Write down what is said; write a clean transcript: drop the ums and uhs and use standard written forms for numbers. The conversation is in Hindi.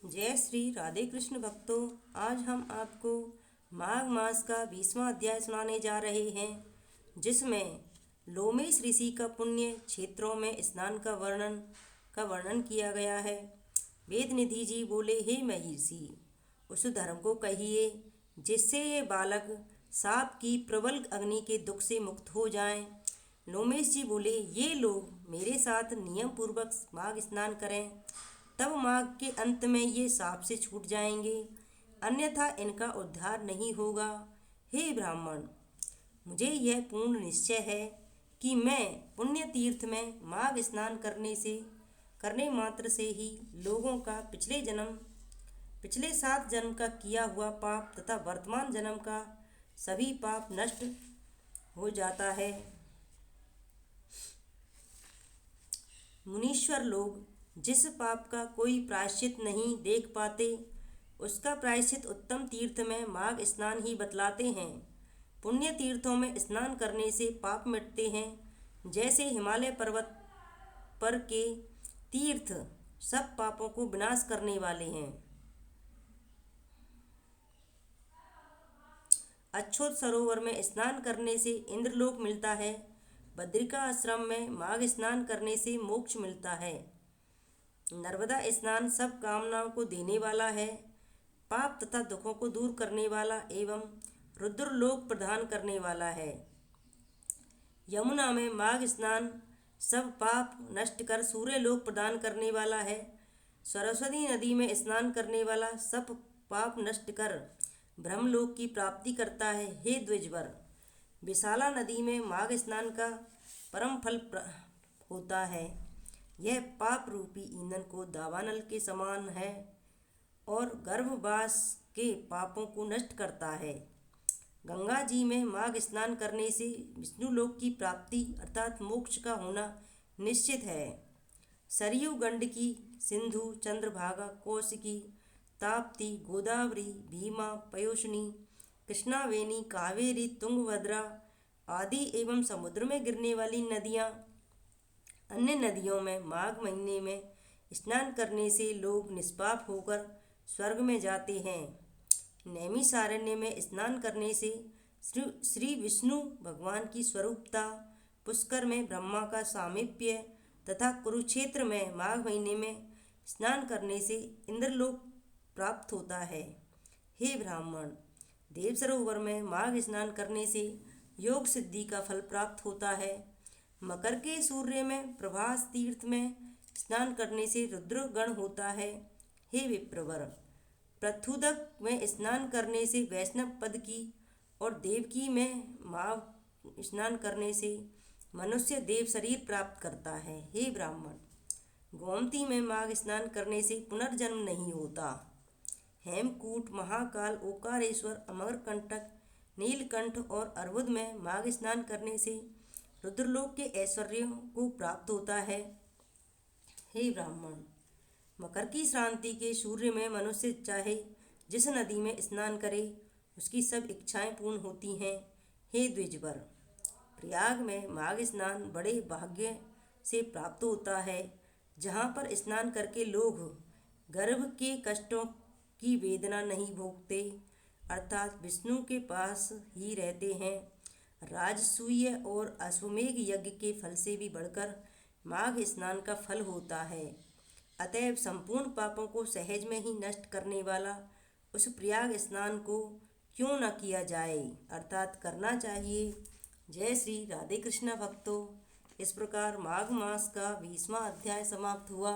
जय श्री राधे कृष्ण भक्तों। आज हम आपको माघ मास का 20वां अध्याय सुनाने जा रहे हैं, जिसमें लोमेश ऋषि का पुण्य क्षेत्रों में स्नान का वर्णन किया गया है। वेदनिधि जी बोले, हे महर्षि, उस धर्म को कहिए जिससे ये बालक सांप की प्रबल अग्नि के दुख से मुक्त हो जाएं। लोमेश जी बोले, ये लोग मेरे साथ नियम पूर्वक माघ स्नान करें, तब माघ के अंत में ये सांप से छूट जाएंगे, अन्यथा इनका उद्धार नहीं होगा। हे ब्राह्मण, मुझे यह पूर्ण निश्चय है कि मैं पुण्य तीर्थ में माघ स्नान करने मात्र से ही लोगों का पिछले 7 जन्म का किया हुआ पाप तथा वर्तमान जन्म का सभी पाप नष्ट हो जाता है। मुनीश्वर लोग जिस पाप का कोई प्रायश्चित नहीं देख पाते, उसका प्रायश्चित उत्तम तीर्थ में माघ स्नान ही बतलाते हैं। पुण्य तीर्थों में स्नान करने से पाप मिटते हैं, जैसे हिमालय पर्वत पर के तीर्थ सब पापों को विनाश करने वाले हैं। अच्छोत सरोवर में स्नान करने से इंद्रलोक मिलता है। बद्रिका आश्रम में माघ स्नान करने से मोक्ष मिलता है। नर्मदा स्नान सब कामनाओं को देने वाला है, पाप तथा दुखों को दूर करने वाला एवं रुद्रलोक प्रदान करने वाला है। यमुना में माघ स्नान सब पाप नष्ट कर सूर्यलोक प्रदान करने वाला है। सरस्वती नदी में स्नान करने वाला सब पाप नष्ट कर ब्रह्मलोक की प्राप्ति करता है। हे द्विजवर, विशाला नदी में माघ स्नान का परम फल होता है। यह पाप रूपी ईंधन को दावानल के समान है और गर्भवास के पापों को नष्ट करता है। गंगा जी में माघ स्नान करने से विष्णुलोक की प्राप्ति अर्थात मोक्ष का होना निश्चित है। सरयू गंडकी, सिंधु, चंद्रभागा, कौशिकी, ताप्ती, गोदावरी, भीमा, पयोष्णी, कृष्णावेणी, कावेरी, तुंगभद्रा आदि एवं समुद्र में गिरने वाली नदियाँ, अन्य नदियों में माघ महीने में स्नान करने से लोग निष्पाप होकर स्वर्ग में जाते हैं। नैमिषारण्य में स्नान करने से श्री विष्णु भगवान की स्वरूपता, पुष्कर में ब्रह्मा का सामीप्य तथा कुरुक्षेत्र में माघ महीने में स्नान करने से इंद्रलोक प्राप्त होता है। हे ब्राह्मण, देव सरोवर में माघ स्नान करने से योग सिद्धि का फल प्राप्त होता है। मकर के सूर्य में प्रभास तीर्थ में स्नान करने से रुद्र गण होता है। हे विप्रवर, पृथुदक में स्नान करने से वैष्णव पद की और देवकी में माघ स्नान करने से मनुष्य देव शरीर प्राप्त करता है। हे ब्राह्मण, गोमती में माघ स्नान करने से पुनर्जन्म नहीं होता। हेमकूट, महाकाल, ओकारेश्वर, अमरकंटक, नीलकंठ और अर्बुद में माघ स्नान करने से रुद्रलोक के ऐश्वर्यों को प्राप्त होता है। हे ब्राह्मण, मकर की श्रांति के सूर्य में मनुष्य चाहे जिस नदी में स्नान करे, उसकी सब इच्छाएं पूर्ण होती हैं। हे द्विजवर, प्रयाग में माघ स्नान बड़े भाग्य से प्राप्त होता है, जहाँ पर स्नान करके लोग गर्भ के कष्टों की वेदना नहीं भोगते, अर्थात विष्णु के पास ही रहते हैं। राजसूय और अश्वमेघ यज्ञ के फल से भी बढ़कर माघ स्नान का फल होता है। अतएव संपूर्ण पापों को सहज में ही नष्ट करने वाला उस प्रयाग स्नान को क्यों न किया जाए, अर्थात करना चाहिए। जय श्री राधे कृष्ण भक्तों। इस प्रकार माघ मास का 20वां अध्याय समाप्त हुआ।